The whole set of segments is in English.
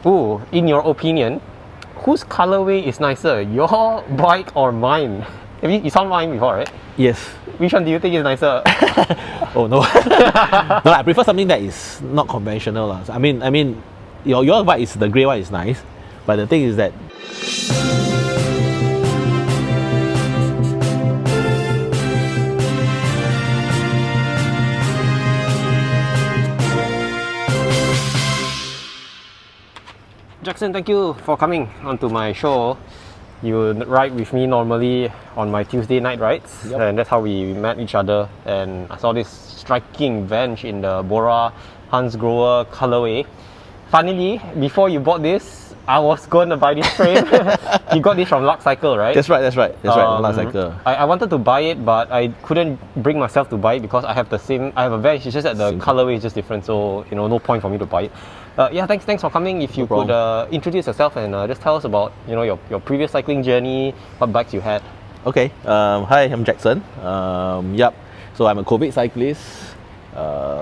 Ooh, in your opinion, whose colorway is nicer, your bike or mine? You saw mine before, right? Yes. Which one do you think is nicer? Oh no. No, I prefer something that is not conventional lah. I mean, your bike is the grey one is nice, but the thing is that. Jackson, thank you for coming onto my show. You ride with me normally on my Tuesday night rides, and that's how we met each other. And I saw this striking Venge in the Bora Hans Grohe colorway. Funnily, before you bought this, I was going to buy this frame. You got this from Luck Cycle, right? That's right. Luck Cycle. I wanted to buy it, but I couldn't bring myself to buy it because I have a Venge. It's just that the colorway is just different, so no point for me to buy it. Yeah, thanks for coming. If you could introduce yourself and just tell us about your previous cycling journey, what bikes you had. Okay. Hi, I'm Jackson. Yep. So I'm a COVID cyclist.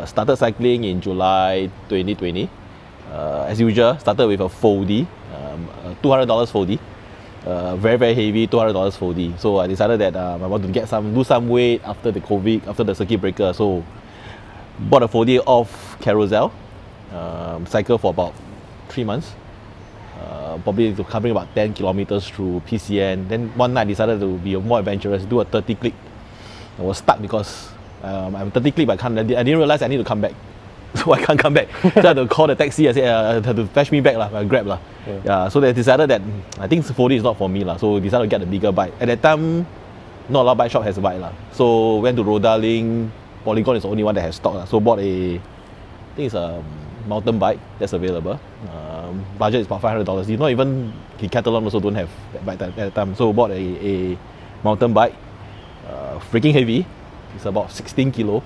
Started cycling in July 2020. As usual, started with a foldie, $200 foldie. Very heavy, $200 foldie. So I decided that I want to lose some weight after the COVID, after the circuit breaker. So bought a foldie off Carousel. Cycle for about 3 months, probably covering about 10 kilometers through PCN. Then one night I decided to be more adventurous, do a 30 click. I was stuck because I'm 30 click, but I didn't realize I need to come back. So I can't come back. So I had to call the taxi. I said, I had to fetch me back, I grab. Yeah, so they decided that I think 40 is not for me. So decided to get a bigger bike. At that time, not a lot of bike shop has a bike. So went to Rodaling. Polygon is the only one that has stock. So bought I think it's a mountain bike that's available. Budget is about $500. Not even Decathlon also don't have that bike at that time. So bought a mountain bike. Freaking heavy. It's about 16 kilo.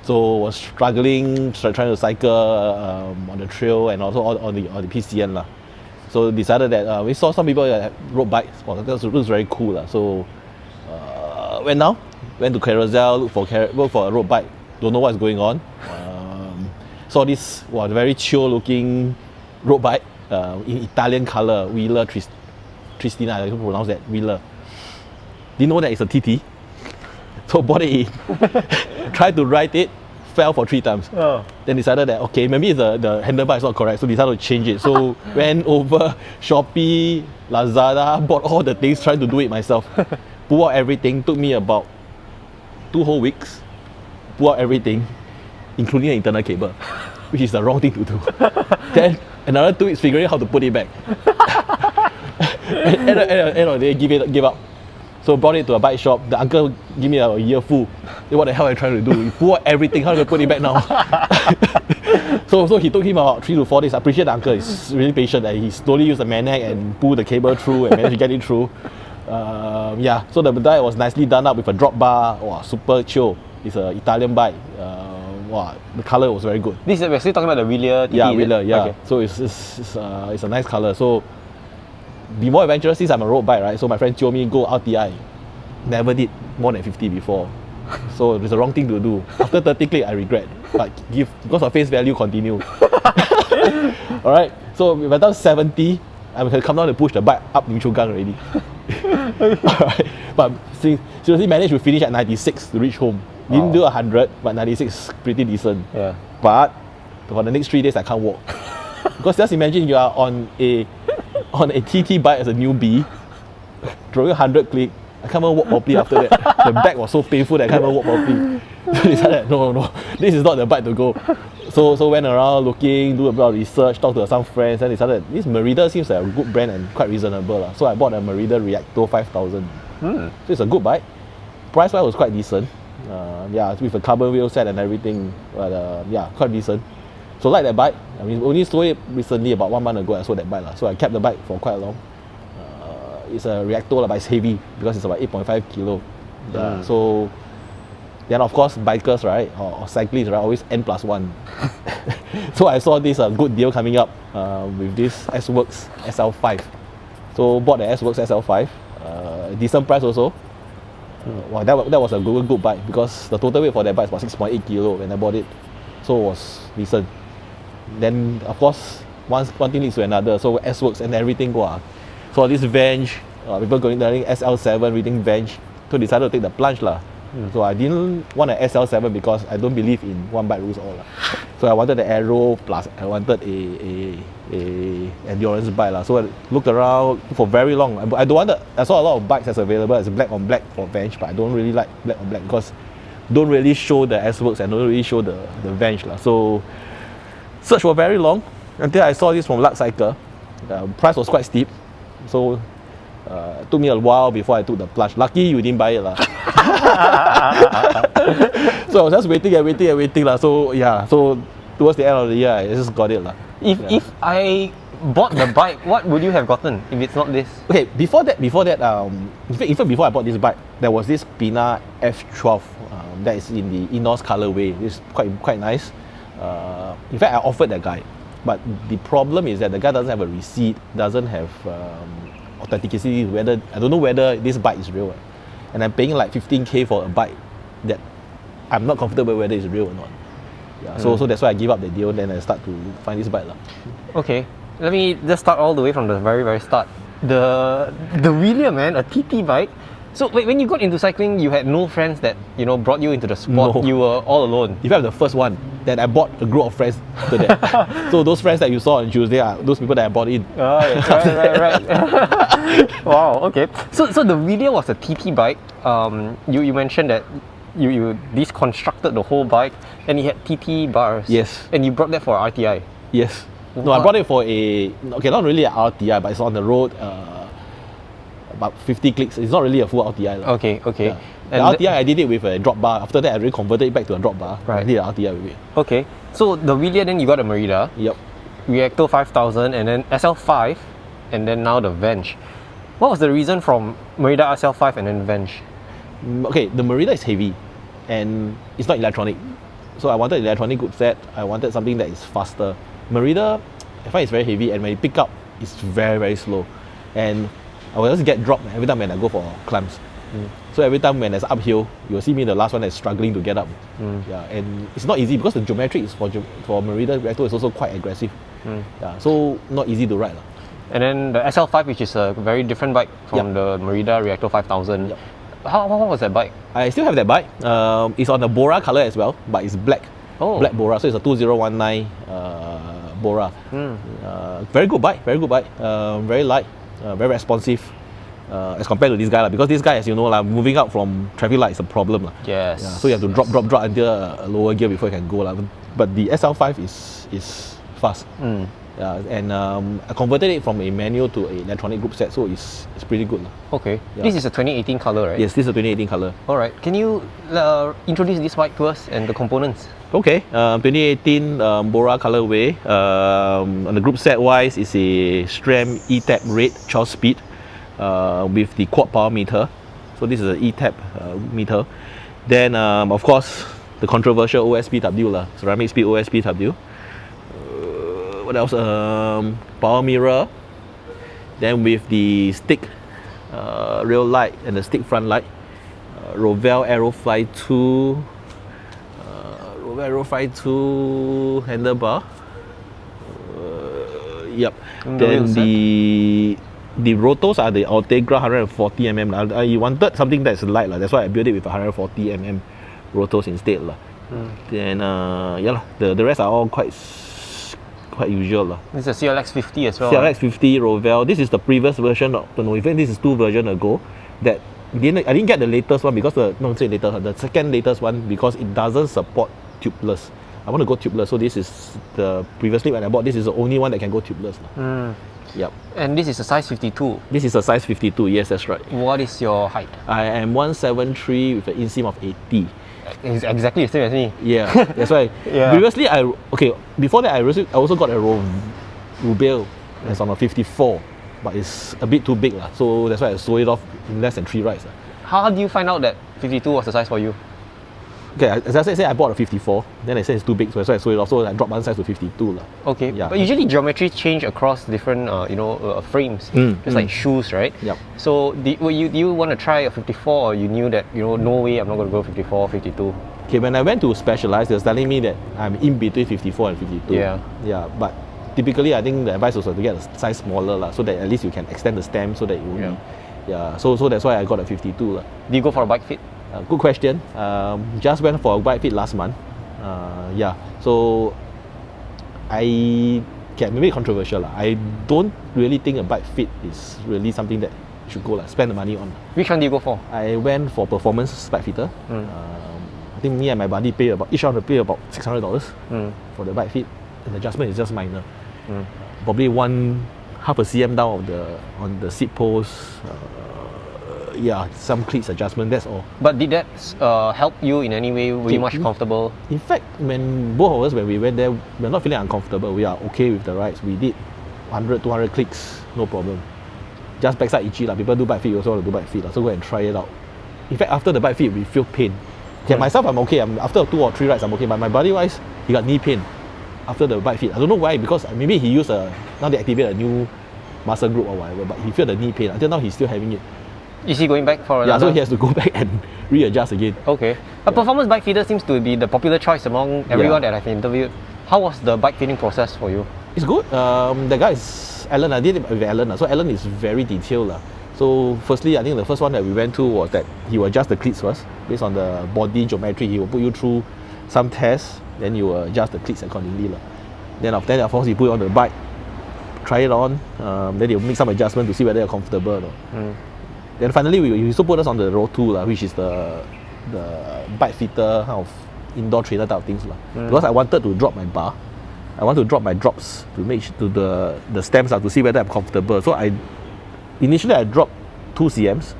So was struggling trying to cycle on the trail and also on the PCN . So decided that we saw some people that rode bikes. Well, that looks very cool . So went to Carousel, look for a road bike. Don't know what's going on. Saw this very chill looking road bike in Italian color, Wheeler Tristina, I can pronounce that, Wheeler. Didn't know that it's a TT. So bought it, tried to ride it, fell for 3 times. Then decided that okay, maybe the handlebar is not correct, so decided to change it. So went over Shopee, Lazada, bought all the things, tried to do it myself. Pull out everything, took me about 2 whole weeks. Pull out everything, including the internal cable, which is the wrong thing to do. Then another 2 weeks figuring out how to put it back. End of the day, give up. So brought it to a bike shop. The uncle gave me a earful. What the hell am I trying to do? You pull out everything, how do I put it back now? So he took him about 3 to 4 days. I appreciate the uncle, he's really patient. He slowly used the maniac and pulled the cable through and managed to get it through. Yeah, so the bike was nicely done up with a drop bar. Wow, super chill. It's an Italian bike. Wow, the color was very good. We're still talking about the Wheeler TT. Yeah, Wheeler, yeah. Okay. So it's a nice color. So be more adventurous since I'm a road bike, right? So my friend told me go RTI. Never did more than 50 before. So it's the wrong thing to do. After 30 click, I regret. But because of face value, continue. Alright, so if I done 70, I can come down and push the bike up neutral gun already. Alright, but seriously managed to finish at 96 to reach home. Didn't do 100, but 96 is pretty decent. Yeah. But for the next 3 days, I can't walk. Because just imagine you are on a TT bike as a newbie, drawing 100 click. I can't even walk properly after that. The back was so painful that I can't even walk properly. So I decided, no, this is not the bike to go. So went around looking, do a bit of research, talked to some friends, and decided this Merida seems like a good brand and quite reasonable. So I bought a Merida Reacto 5000. So it's a good bike. Price wise was quite decent. Yeah, with a carbon wheel set and everything. But yeah, quite decent. So like that bike. I mean, only sold it recently, about 1 month ago. I sold that bike. So I kept the bike for quite long. It's a Reacto, but it's heavy because it's about 8.5 kilo. So then of course bikers, right, or cyclists, right, always N+1. So I saw this good deal coming up with this S-Works SL5. So bought the S-Works SL5. Decent price also. Wow, that was a good bike because the total weight for that bike is about 6.8 kilo when I bought it. So it was decent. Then of course one thing leads to another. So S-Works and everything, wow. So this Venge, people going learning SL7, reading Venge, so decided to take the plunge lah. So I didn't want an SL7 because I don't believe in one bike rules all lah. So I wanted the aero plus I wanted a endurance bike lah. So I looked around for very long. I saw a lot of bikes that's available as black on black for Venge, but I don't really like black on black because don't really show the S-Works and don't really show the Venge lah. So searched for very long until I saw this from Lux Cycle. The price was quite steep, so it took me a while before I took the plunge. Lucky you didn't buy it lah. So I was just waiting lah. So yeah, so towards the end of the year I just got it lah. If I bought the bike, what would you have gotten if it's not this? Okay, before that, even before I bought this bike, there was this Pina F12 that is in the Enos colorway. It's quite nice. In fact, I offered that guy, but the problem is that the guy doesn't have a receipt, doesn't have authenticity. I don't know whether this bike is real, and I'm paying like 15k for a bike that I'm not comfortable whether it's real or not. Yeah, so that's why I give up the deal. Then I start to find this bike lah. Okay, let me just start all the way from the very start. The wheeler, man, a TT bike. So when you got into cycling, you had no friends that brought you into the sport. No. You were all alone. In fact, the first one that I bought a group of friends after that. So those friends that you saw on Tuesday are those people that I bought in. Right. Wow. Okay. So the wheeler was a TT bike. You mentioned that you deconstructed the whole bike and it had TT bars. Yes. And you brought that for RTI. Yes. No, I brought it for not really an RTI, but it's on the road. About 50 clicks. It's not really a full RTI. Okay. Yeah. And the RTI I did it with a drop bar. After that I reconverted it back to a drop bar. Right. I did an RTI with it. Okay. So the wheeler, then you got a Merida. Yep. Reacto 5000 and then SL5 and then now the Venge. What was the reason from Merida SL5 and then Venge? Okay, the Merida is heavy and it's not electronic. So I wanted electronic Groupset. I wanted something that is faster. Merida, I find it's very heavy and when you pick up, it's very slow. And I will just get dropped every time when I go for climbs. So every time when there's uphill, you'll see me the last one that's struggling to get up. Yeah, and it's not easy because the geometry is for Merida Reacto is also quite aggressive. Yeah, so not easy to ride. And then the SL5, which is a very different bike from the Merida Reacto 5000. Yep. How was that bike? I still have that bike. It's on the Bora color as well, but it's black. Oh. Black Bora, so it's a 2019 Bora. Very good bike, very light, very responsive as compared to this guy. Because this guy, as you know, moving out from traffic light is a problem. Yes. Yeah, so you have to drop until a lower gear before you can go. But the SL5 is fast. Yeah, and I converted it from a manual to an electronic group set, so it's pretty good. Okay. Yeah. This is a 2018 color, right? Yes, this is a 2018 color. Alright. Can you introduce this bike to us and the components? Okay, 2018 Bora colorway. On the group set wise, it's a SRAM eTaps Red child speed with the quad power meter. So this is an eTaps meter. Then of course the controversial OSPW ceramic speed OSPW. What else? Power mirror. Then with the stick rear light and the stick front light. Roval Aerofly 2. Aerofly 2 handlebar. Yep. Then the rotos are the Ultegra 140mm. I wanted something that's light, that's why I built it with 140mm rotos instead. Then the rest are all quite usual. This is a CLX50 as well. CLX50 Roval. This is the previous version of the event. This is 2 versions ago. That I didn't get the latest one because the second latest one because it doesn't support tubeless. I want to go tubeless, so this is the previously when I bought this is the only one that can go tubeless. Yep. And this is a size 52. This is a size 52. Yes, that's right. What is your height? I am 173 with an inseam of 80. It's exactly the same as me. Yeah, that's why. Previously, before that, I also got a Roval that's on a 54, but it's a bit too big, so that's why I sold it off in less than 3 rides. How do you find out that 52 was the size for you? Okay, as I said, I bought a 54, then they said it's too big, so that's why I sold it off, so I dropped one size to 52. Okay, but usually geometry change across different frames, just like shoes, right? Yep. So do you want to try a 54 or you knew that, no way I'm not going to go 54, 52? Okay, when I went to Specialized, they were telling me that I'm in between 54 and 52. Yeah. Yeah, but typically I think the advice was to get a size smaller lah, so that at least you can extend the stem so that it won't so that's why I got a 52 lah. Do you go for a bike fit? Good question. Just went for a bike fit last month. So I can maybe controversial lah. I don't really think a bike fit is really something that you should go spend the money on. Which one do you go for? I went for performance bike fitter. I think me and my buddy each one pay about $600 for the bike fit. And the adjustment is just minor. Probably half a cm down on the seat post. Some cleats adjustment, that's all. But did that help you in any way? Were you much comfortable? In fact, when both of us, when we went there, we're not feeling uncomfortable. We are okay with the rides. We did 100, 200 clicks, no problem. Just backside itchy lah. People do bike fit, you also want to do bike fit lah. So go and try it out. In fact, after the bike fit, we feel pain. Myself, I'm okay. After 2 or 3 rides, I'm okay. But my buddy wise, he got knee pain after the bike fit. I don't know why, because maybe he used now they activate a new muscle group or whatever, but he felt the knee pain. Until now, he's still having it. Is he going back for another? Yeah, so he has to go back and readjust again. Okay. A performance bike fitter seems to be the popular choice among everyone that I've interviewed. How was the bike fitting process for you? It's good. The guy is Alan. I did it with Alan. So Alan is very detailed. So firstly, I think the first one that we went to was that he will adjust the cleats first. Based on the body geometry, he will put you through some tests, then you will adjust the cleats accordingly. Then after that, of course, he put it on the bike, try it on, then he'll make some adjustment to see whether you're comfortable. Then finally, he also put us on the Row 2, which is the bike fitter kind of indoor trainer type of things. Because I wanted to drop my bar. I want to drop my drops to make to the stems to see whether I'm comfortable. So initially I dropped 2 cms,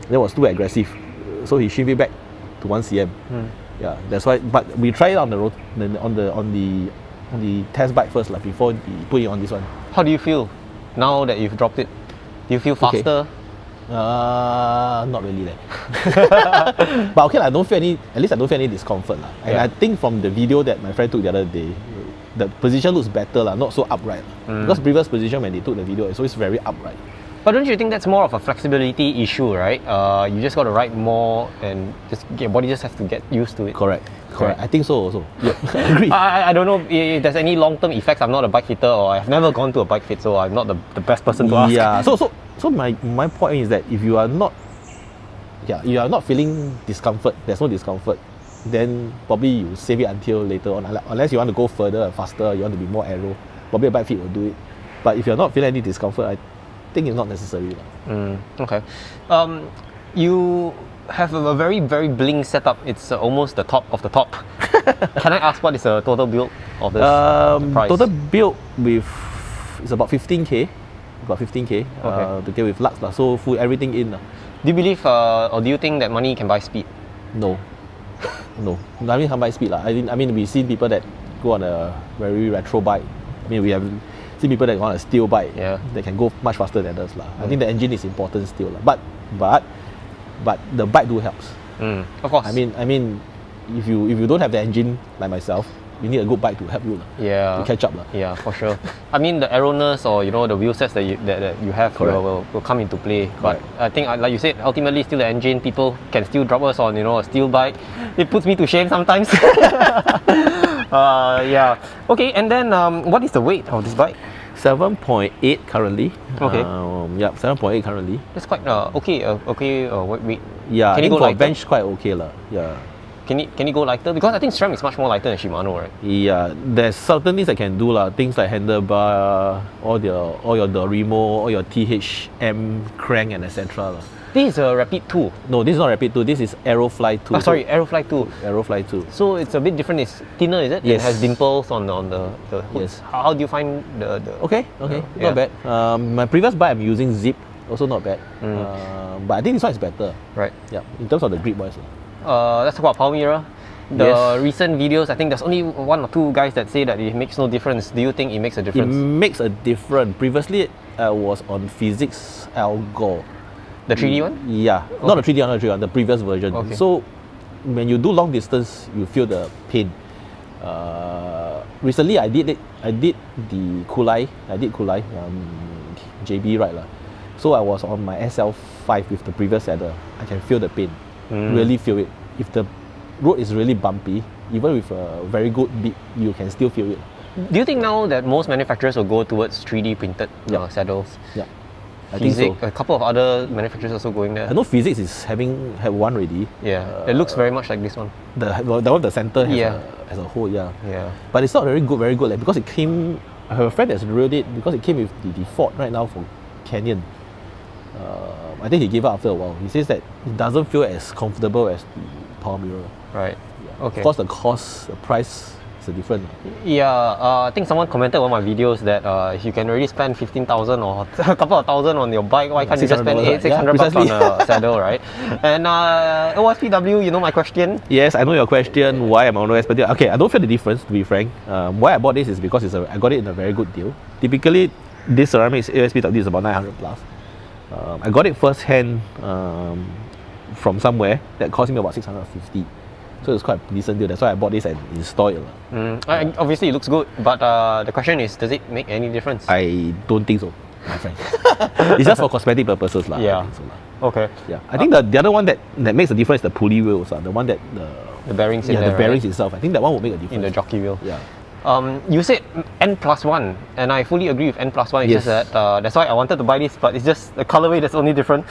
that was too aggressive. So he shifted it back to 1 cm. That's why. But we tried it on the road, on the test bike first, before he put it on this one. How do you feel now that you've dropped it? Do you feel faster? Not really. But okay, I don't feel at least I don't feel any discomfort. And I think from the video that my friend took the other day, the position looks better, not so upright. Because previous position when they took the video, it's always very upright. But don't you think that's more of a flexibility issue, right? You just got to ride more and your body just has to get used to it. Correct. I think so also. Yeah, I agree. I don't know if there's any long-term effects. I'm not a bike fitter, or I've never gone to a bike fit, so I'm not the best person to ask. Yeah. So my point is that if you are not feeling discomfort, there's no discomfort, then probably you save it until later on. Unless you want to go further and faster, you want to be more aero, probably a bike fit will do it. But if you're not feeling any discomfort, I think it's not necessary. Okay. You have a very, very bling setup. It's almost the top of the top. Can I ask what is the total build of this price? Total build it's about 15k. To get with lux, so full everything in. Do you believe or do you think that money can buy speed? No. I mean, can't buy speed. I mean, we've seen people that go on a very retro bike. I mean, we have seen people that go on a steel bike that can go much faster than us. I think the engine is important still. But the bike do helps. Of course. I mean, if you don't have the engine like myself, you need a good bike to help you to catch up. Yeah, for sure. I mean, the aeroness or the wheel sets that you have will come into play. But I think, like you said, ultimately still the engine. People can still drop us on a steel bike. It puts me to shame sometimes. Okay, and then what is the weight of this bike? 7.8 currently. Okay. 7.8 currently. That's quite okay weight. Yeah, can you go for lighter? Venge quite okay Yeah. Can you go lighter? Because I think SRAM is much more lighter than Shimano, right? Yeah, there's certain things I can do things like handlebar, all your Dorimo, all your THM crank and etc. This is a Rapid 2. No, this is not Rapid 2. This is Aerofly 2. Sorry, Aerofly 2. Aerofly 2. So it's a bit different. It's thinner, is it? Yes. It has dimples on the hood. Yes. How do you find the Okay, not bad. My previous bike I'm using Zip, also not bad. But I think this one is better. Right. Yeah, in terms of the grip wise. Let's talk about power mirror. The recent videos, I think there's only 1 or 2 guys that say that it makes no difference. Do you think it makes a difference? It makes a difference. Previously, I was on Physics Algo. The 3D one? Yeah, not the 3D one, the previous version. Okay. So when you do long distance, you feel the pain. Recently, I did the Kulai. JB ride. So I was on my SL5 with the previous saddle. I can feel the pain. Really feel it. If the road is really bumpy, even with a very good beat, you can still feel it. Do you think now that most manufacturers will go towards 3D printed saddles? Yeah. I think so. A couple of other manufacturers also going there. I know Physics is have one already. Yeah, it looks very much like this one. The one with the center has as a whole, yeah. But it's not very good, like, because it came. I have a friend that's reeled it because it came with the default right now for Canyon. I think he gave up after a while. He says that it doesn't feel as comfortable as the Power Mirror. Right. Okay. Of course, the price is different. Yeah, I think someone commented on my videos that if you can already spend 15,000 or a couple of thousand on your bike, why can't you just spend $600 on a saddle, right? And OSPW, you know my question? Yes, I know your question. Why am I on OSPW? Okay, I don't feel the difference, to be frank. Why I bought this is because I got it in a very good deal. Typically, this ceramic OSPW is about 900 plus. I got it first hand from somewhere that cost me about 650. So it's quite a decent deal. That's why I bought this and installed it. Obviously, it looks good, but the question is, does it make any difference? I don't think so, my friend. It's just for cosmetic purposes. Yeah. I think so, okay. Yeah. I think the other one that makes a difference is the pulley wheels. The one that the bearings in there, there, the bearings itself. I think that one will make a difference. In the jockey wheel. Yeah. You said N+1, and I fully agree with N+1. It's just that that's why I wanted to buy this, but it's just the colorway that's only different.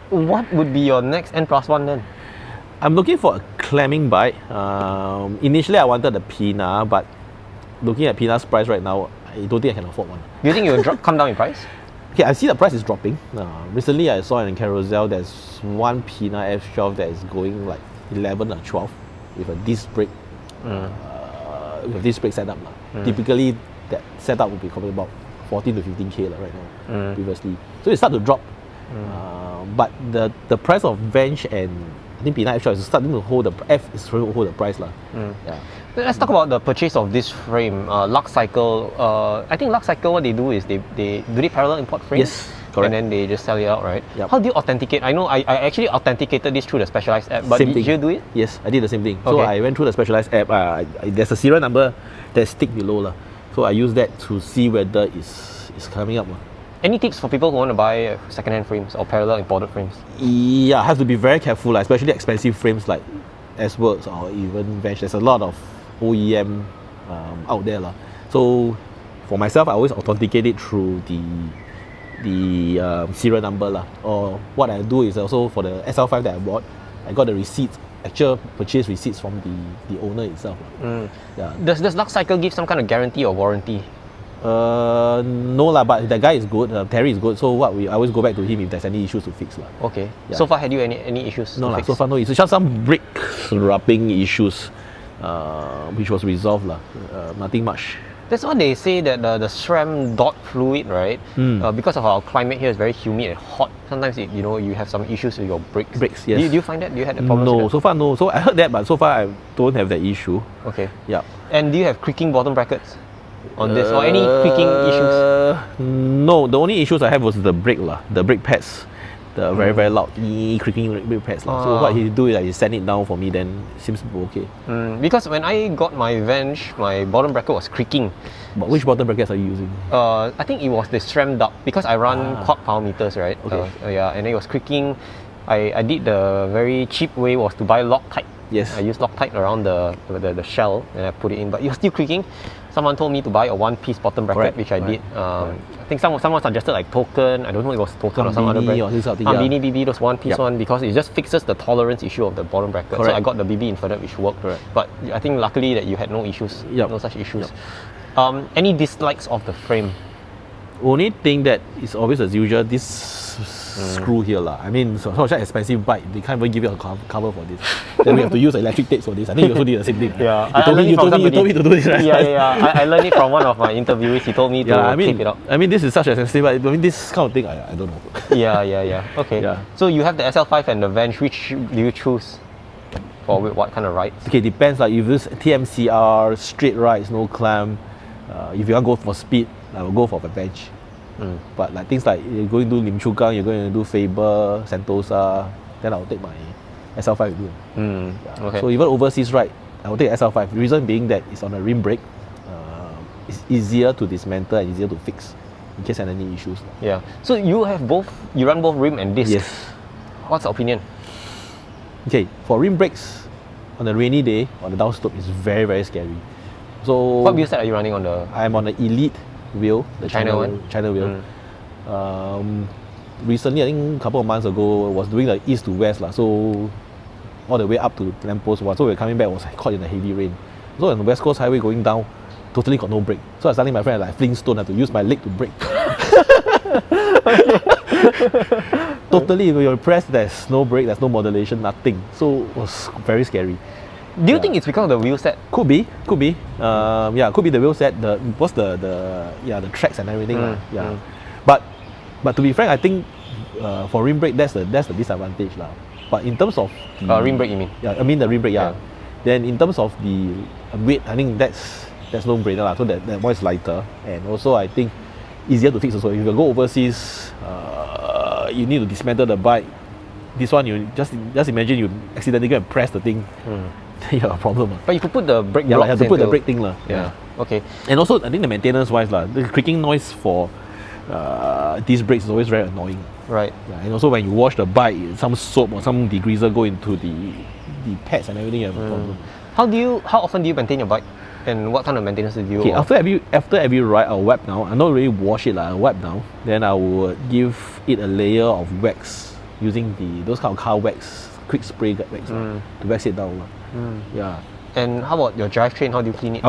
What would be your next N+1 then? I'm looking for a clamming bike. Initially, I wanted the Pina, but looking at Pina's price right now, I don't think I can afford one. Do you think it will come down in price? Okay, I see the price is dropping. Recently, I saw in Carousel there's one Pina F12 that is going like 11 or 12 with a disc brake. With this brake setup. Typically, that setup will be coming about 14 to 15k right now, previously. So it started to drop. But the price of Venge and I think Pina F12 is starting to hold the price. Yeah. Let's talk about the purchase of this frame, Lux Cycle. I think Lux Cycle, what they do is they parallel import frames. Yes, correct. And then they just sell it out, right? Yep. How do you authenticate? I know I actually authenticated this through the Specialized app, but did you do it? Yes, I did the same thing. So I went through the Specialized app. There's a serial number that's stick below. So I use that to see whether it's coming up. Any tips for people who want to buy second-hand frames or parallel imported frames? Yeah, I have to be very careful, especially expensive frames like S-Works or even Venge. There's a lot of OEM out there. So for myself, I always authenticate it through the serial number. Or what I do is also for the SL5 that I bought, I got the receipts, actual purchase receipts from the owner itself. Yeah. Does Lux Cycle give some kind of guarantee or warranty? No but the guy is good. Terry is good. So I always go back to him if there's any issues to fix. Okay. Yeah. So far, had you any issues? No, so far no issues. Just some brake rubbing issues, which was resolved. Nothing much. That's what they say, that the SRAM dot fluid, right? Because of our climate here is very humid and hot. Sometimes you have some issues with your brakes. Brakes, yes. Do you find that? Do you had a problem? No, so far no. So I heard that, but so far I don't have that issue. Okay. Yeah. And do you have creaking bottom brackets on this, or any creaking issues? No, the only issues I have was the brake the brake pads, the very very loud creaking brake pads. So what he do is he send it down for me, then it seems to be okay. Because when I got my Venge, my bottom bracket was creaking. But which bottom brackets are you using? I think it was the SRAM duct, because I run quad power meters, right? Okay. And it was creaking. I did the very cheap way, was to buy Loctite. Yes. I used Loctite around the shell and I put it in, but it was still creaking. Someone told me to buy a one-piece bottom bracket, which I did. I think someone suggested like Token. I don't know if it was Token or some other brand. Bini BB, those one-piece one, because it just fixes the tolerance issue of the bottom bracket. So I got the BB inverted, which worked. But I think luckily that you had no issues, no such issues. Any dislikes of the frame? Only thing that is always as usual, this screw here. I mean, so such an expensive bike, they can't even give you a cover for this. Then we have to use electric tapes for this. I think you also did the same thing. Yeah, you told me to do this, right? I learned it from one of my interviewees. He told me to tape it up. I mean, this is such an expensive bike. I mean, this kind of thing, I don't know. Yeah. Okay. Yeah. So you have the SL5 and the Venge. Which do you choose for what kind of rides? Okay, depends. If you use TMCR, straight rides, no clamp. If you want to go for speed, I will go for the Venge. But like things like you're going to do Lim Chu Kang, you're going to do Faber, Sentosa, then I'll take my SL5 with you. Okay. So even overseas ride, I will take SL5. The reason being that it's on a rim brake. It's easier to dismantle and easier to fix in case there are any issues. Yeah. So you run both rim and disc. Yes. What's the opinion? Okay, for rim brakes, on a rainy day on the downslope, it's very very scary. So What wheelset are you running on the? I'm on the Elite wheel, the China one? China wheel. Recently, I think a couple of months ago, was doing the east to west lah. So all the way up to lamppost one. So we're coming back, was caught in the heavy rain. So on the West Coast Highway going down, totally got no brake. So I was telling my friend like Flintstone, I had to use my leg to brake. Totally, when you press, there's no brake, there's no modulation, nothing. So it was very scary. Do you think it's because of the wheelset? Could be. Could be the wheel set, the tracks and everything. But to be frank, I think for rim brake, that's the disadvantage lah. But in terms of rim brake, you mean? Yeah, I mean the rim brake. Yeah. Then in terms of the weight, I think that's no brainer lah. So that one is lighter, and also I think easier to fix also. If you go overseas, you need to dismantle the bike. This one, you just imagine you accidentally go and press the thing. You have a problem. But you could put the brake blocks. Yeah, you have to put the brake thing. Yeah. Okay. And also, I think the maintenance wise, the creaking noise for these brakes is always very annoying. Right. Yeah, and also when you wash the bike, some soap or some degreaser go into the pads and everything, you have a problem. How often do you maintain your bike? And what kind of maintenance do you do? Okay, after every ride, I'll wipe down. I don't really wash it, I'll wipe down. Then I will give it a layer of wax using those kind of car wax, quick spray wax to wax it down. Yeah. And how about your drivetrain? How do you clean it?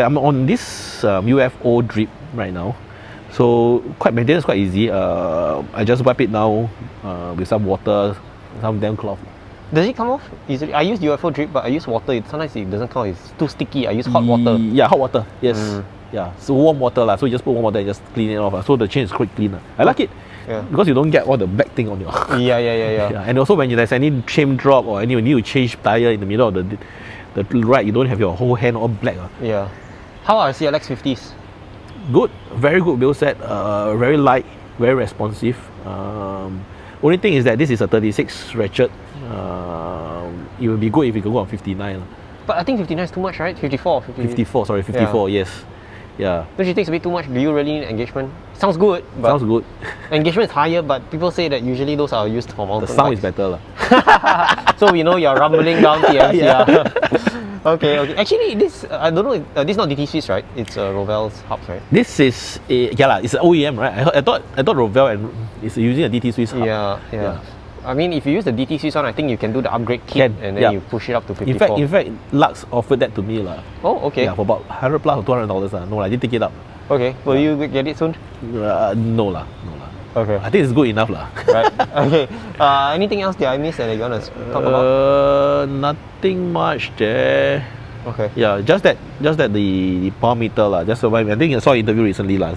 I'm on this UFO drip right now. So maintenance quite easy. I just wipe it down with some water, some damp cloth. Does it come off easily? I use UFO drip, but I use water. Sometimes it doesn't come off. It's too sticky. I use hot water. Yeah, hot water. Yes. Yeah. So warm water lah. So you just put warm water and just clean it off. So the chain is quite clean. I like it. Yeah. Because you don't get all the back thing on your. Yeah. And also when there's any chain drop or you need to change tire in the middle of the ride, you don't have your whole hand all black. Yeah. How are CLX 50s? Good, very good wheel set. Very light, very responsive. Only thing is that this is a 36 ratchet. It would be good if you could go on 59. But I think 59 is too much, right? 54. 54, yes. Yeah. Don't you think it's a bit too much? Do you really need engagement? Sounds good. But sounds good. Engagement is higher, but people say that usually those are used for mountain bikes. The sound is better. So we know you're rumbling down TMC. Yeah. Okay. Actually, this, I don't know, this is not DT Swiss, right? It's Roval's hubs, right? This is, it's an OEM, right? I thought Roval is using a DT Swiss hub. Yeah. I mean, if you use the DT Swiss one, I think you can do the upgrade kit and then you push it up to 54. In fact, Lux offered that to me lah. Oh, okay. Yeah, for about $100 plus or $200. No, I didn't take it up. Okay. Will you get it soon? No lah. Okay. I think it's good enough lah. Right. Okay. Anything else that I missed that you want to talk about? Nothing much there. Okay. Yeah, just that the power meter lah. Just I think I saw an interview recently lah.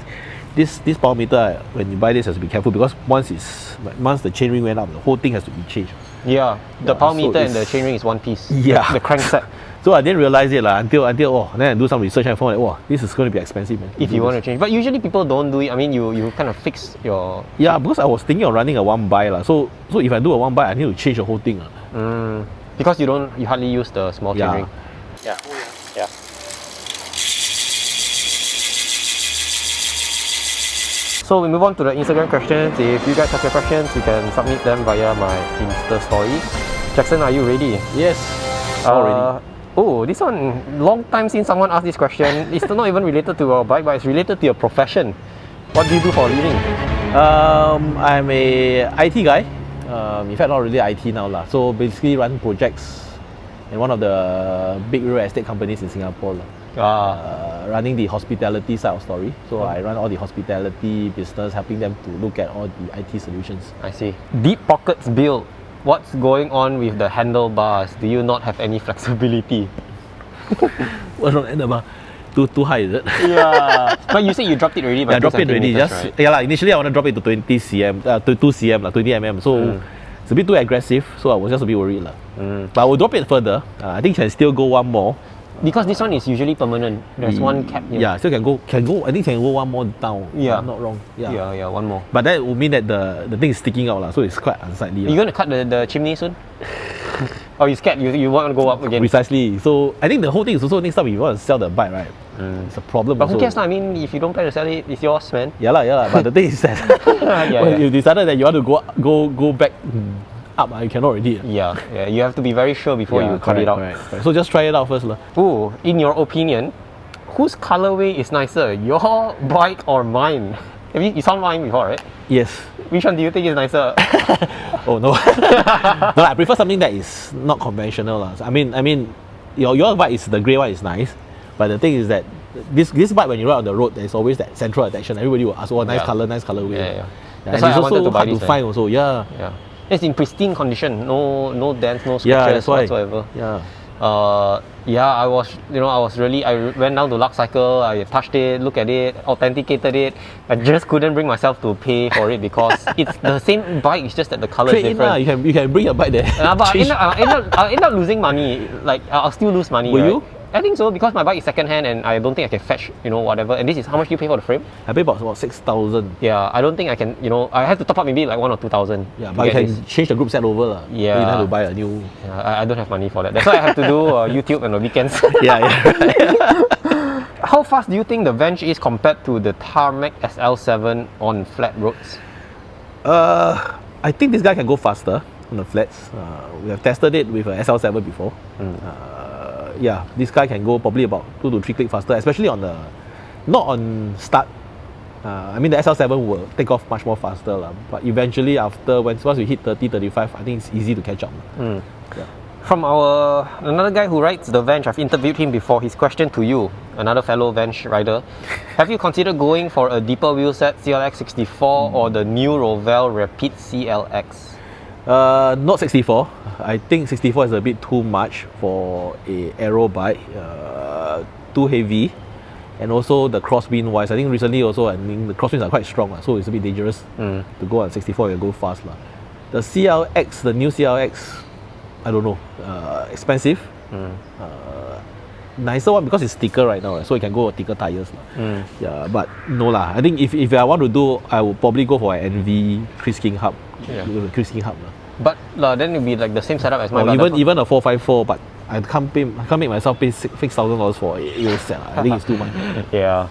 This power meter, when you buy this, has to be careful because once the chainring went up, the whole thing has to be changed. Yeah, the power meter and the chainring is one piece. Yeah, the crankset. So I didn't realize it until then I do some research and I found this is going to be expensive, man. If you want to change, but usually people don't do it. I mean, you kind of fix your. Yeah, because I was thinking of running a one by lah. So if I do a one by, I need to change the whole thing Because you hardly use the small chainring. Yeah. So we move on to the Instagram questions. If you guys have your questions, you can submit them via my Insta story. Jackson, are you ready? Yes. Already. Oh, this one, long time since someone asked this question. It's not even related to your bike, but it's related to your profession. What do you do for a living? I'm a IT guy. In fact, not really IT now lah. So basically, run projects in one of the big real estate companies in Singapore. Running the hospitality side of story. So I run all the hospitality business, helping them to look at all the IT solutions. I see. Deep pockets build. What's going on with the handlebars? Do you not have any flexibility? What's wrong with handlebar? Too high, is it? Yeah. But you said you dropped it already. I dropped it already. Initially I want to drop it to 20 cm, to 2 cm, 20 mm. So it's a bit too aggressive. So I was just a bit worried But I will drop it further. I think can still go one more. Because this one is usually permanent. There's one cap here. Yeah, still can go. I think can go one more down. Yeah, I'm not wrong. Yeah, one more. But that would mean that the thing is sticking out so it's quite unsightly. Are you going to cut the chimney soon? Or you scared you want to go up again? Precisely. So I think the whole thing is also next time if you want to sell the bike, right? It's a problem. But who cares? I mean, if you don't plan to sell it, it's yours, man. Yeah. But the thing is that you decided that you want to go back up, you cannot already. Yeah. You have to be very sure before you cut it out. Correct. So just try it out first. Oh, in your opinion, whose colorway is nicer, your bike or mine? You saw mine before, right? Yes. Which one do you think is nicer? Oh no. No, I prefer something that is not conventional lah. I mean, your bike is the grey one is nice, but the thing is that this bike when you ride on the road, there's always that central attention. Everybody will ask, oh, nice color, nice colorway. Yeah. And it's also hard to find also. Yeah. It's in pristine condition. No dents, no Yeah, scratches whatsoever. Yeah. I went down to Lux Cycle, I touched it, looked at it, authenticated it. I just couldn't bring myself to pay for it because it's the same bike, it's just that the color is different. You can bring your bike there. But I'll end up losing money. Like, I'll still lose money. Will right? you? I think so, because my bike is second hand and I don't think I can fetch, whatever. And this is how much you pay for the frame? I pay about 6,000. Yeah, I don't think I can, I have to top up maybe like 1,000 or 2,000. Yeah, but you can change the group set over lah. Yeah. You don't have to buy a new. Yeah, I don't have money for that. That's why I have to do YouTube on the weekends. Yeah. How fast do you think the Venge is compared to the Tarmac SL7 on flat roads? I think this guy can go faster on the flats. We have tested it with a SL7 before. Yeah, this guy can go probably about 2 to 3 clicks faster, especially on not on start. I mean the SL7 will take off much more faster lah. But eventually once we hit 30, 35, I think it's easy to catch up. Yeah. From another guy who rides the Venge, I've interviewed him before. His question to you, another fellow Venge rider, have you considered going for a deeper wheelset CLX 64 or the new Roval Rapid CLX? Not 64. I think 64 is a bit too much for a aero bike. Too heavy, and also the crosswind wise. I think recently also, the crosswinds are quite strong, so it's a bit dangerous to go on 64 and go fast lah. The CLX, the new CLX, I don't know. Expensive. Nicer one because it's thicker right now, so it can go with thicker tires. Yeah, but no lah. I think if I want to do, I would probably go for an NV Chris King hub. Chris King hub. But then it'll be like the same setup as my even a 454, but I can't make myself pay $6,000 for a wheelset. I think it's too much. Yeah.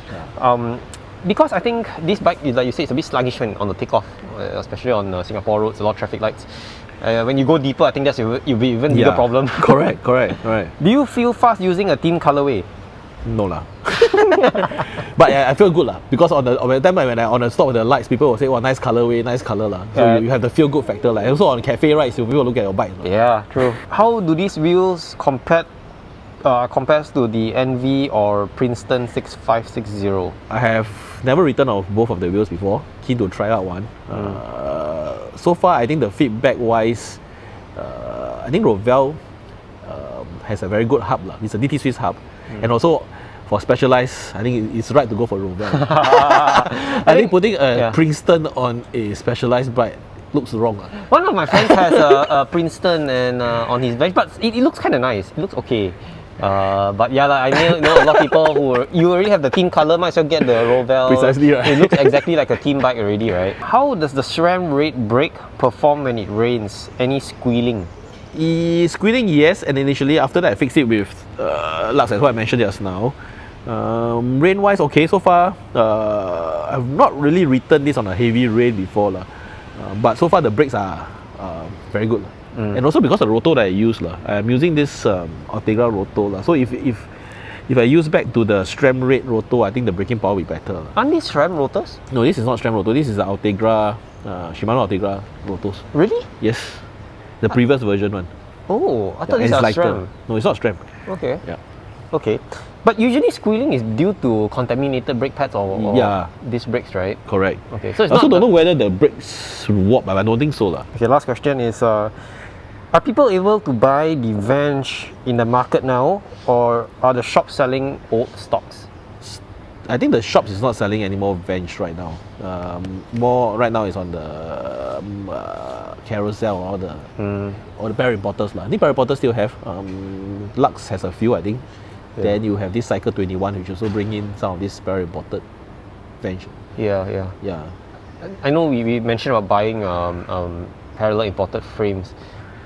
Because I think this bike, like you say, it's a bit sluggish on the takeoff, especially on Singapore roads, a lot of traffic lights. When you go deeper, I think it'll be even bigger problem. Correct. Do you feel fast using a team colorway? No lah. But I feel good lah, because on the time when I on the stop with the lights, people will say, "Wow, nice colorway, nice color lah." So you have the feel good factor lah. And also on cafe rides, people look at your bike. Yeah, true. How do these wheels compares to the NV or Princeton 6560? I have never ridden of both of the wheels before. Keen to try out one. So far, I think the feedback wise, I think Roval has a very good hub lah. It's a DT Swiss hub, and also for Specialized, I think it's right to go for Roval. I think putting a Princeton on a Specialized bike looks wrong. One of my friends has a Princeton and on his Venge, but it looks kind of nice. It looks okay. But yeah, I know a lot of people you already have the team color, might as well get the Roval. Precisely, right? It looks exactly like a team bike already, right? How does the SRAM RED brake perform when it rains? Any squealing? Squealing, yes, and initially after that I fixed it with Lux, as what I mentioned just now. Rain wise, okay so far. I've not really ridden this on a heavy rain before lah. But so far the brakes are very good. And also because of the rotor that I use lah, I'm using this Ultegra rotor lah. So if I use back to the SRAM RED rotor, I think the braking power will be better. Aren't these SRAM rotors? No, this is not SRAM rotor. This is the Ultegra, Shimano Ultegra rotors. Really? Yes, the previous version one. Oh, I thought these are SRAM. No, it's not SRAM. Okay. Yeah. Okay. But usually squealing is due to contaminated brake pads or disc brakes, right? Correct. Okay. So it's I also don't know whether the brakes warp, but I don't think so lah. Okay, last question is are people able to buy the Venge in the market now, or are the shops selling old stocks? I think the shops is not selling any more Venge right now. More right now is on the Carousel or the Pair Importers lah. I think Pair Importers still have. Lux has a few, I think. Yeah. Then you have this Cycle 21, which also bring in some of this Pair Imported Venge. Yeah. I know we mentioned about buying parallel imported frames.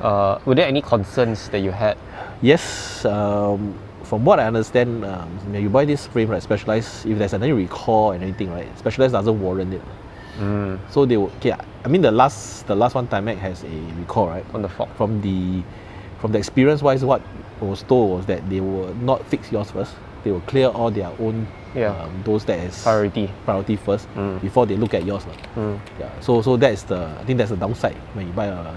Were there any concerns that you had? Yes. From what I understand, when you buy this frame, right, Specialized, if there's any recall and anything, right, Specialized doesn't warrant it. So they will. Okay, I mean the last one Tarmac has a recall, right? On the fork. From the experience wise, what was told was that they will not fix yours first. they will clear all their own those that is priority first before they look at yours. Yeah. So that's I think that's the downside when you buy a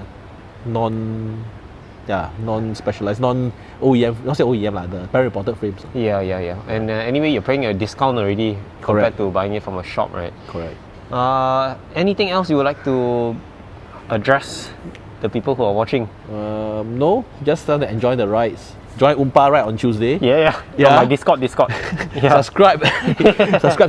non-specialized, non-OEM, not say OEM lah, the parent reported frames. Yeah. And anyway, you're paying a discount already compared to buying it from a shop, right? Correct. Anything else you would like to address the people who are watching? No, just enjoy the rides. Join Oompa right on Tuesday. Yeah. On my Discord. Yeah. Subscribe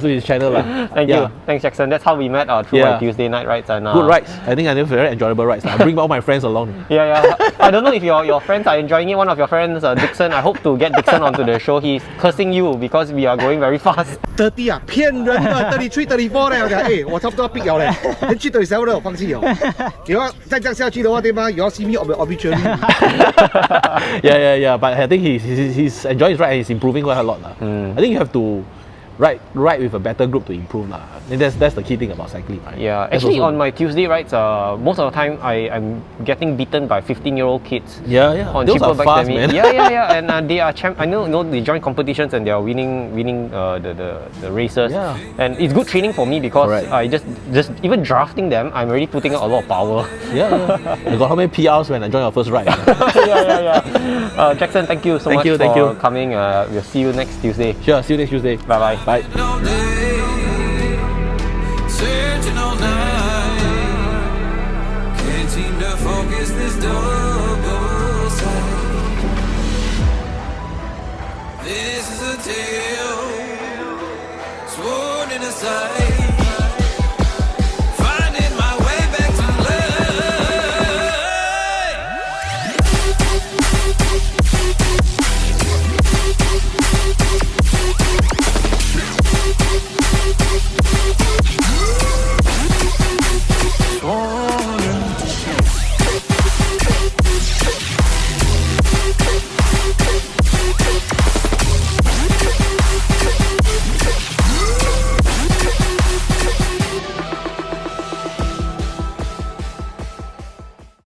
to his channel lah. Thank you. Thanks, Jackson. That's how we met through my Tuesday night rides. And good rides. I think I did very enjoyable rides. I bring all my friends along. Yeah. I don't know if your friends are enjoying it. One of your friends, Dixon, I hope to get Dixon onto the show. He's cursing you because we are going very fast. 30啊，骗人的，33、34嘞！我讲，我差不多要 pick 了嘞，连去37都放弃了。如果再这样下去的话，对吗？you all see me obituary. Yeah. But I think he's enjoying his ride and he's improving quite a lot lah. I think you have to ride with a better group to improve lah. And that's the key thing about cycling, right? Yeah, actually on my Tuesday rides, most of the time I'm getting beaten by 15-year-old kids. Yeah. On those cheaper are bikes fast, than me. man. Yeah, and they are I know they join competitions and they are winning the races. Yeah. And it's good training for me because Correct. I just even drafting them, I'm already putting out a lot of power. Yeah. You got how many PRs when I joined your first ride? Yeah. Jackson, thank you so much for coming. We'll see you next Tuesday. Sure, see you next Tuesday. Bye. Bye. Searching all night, can't seem to focus this door.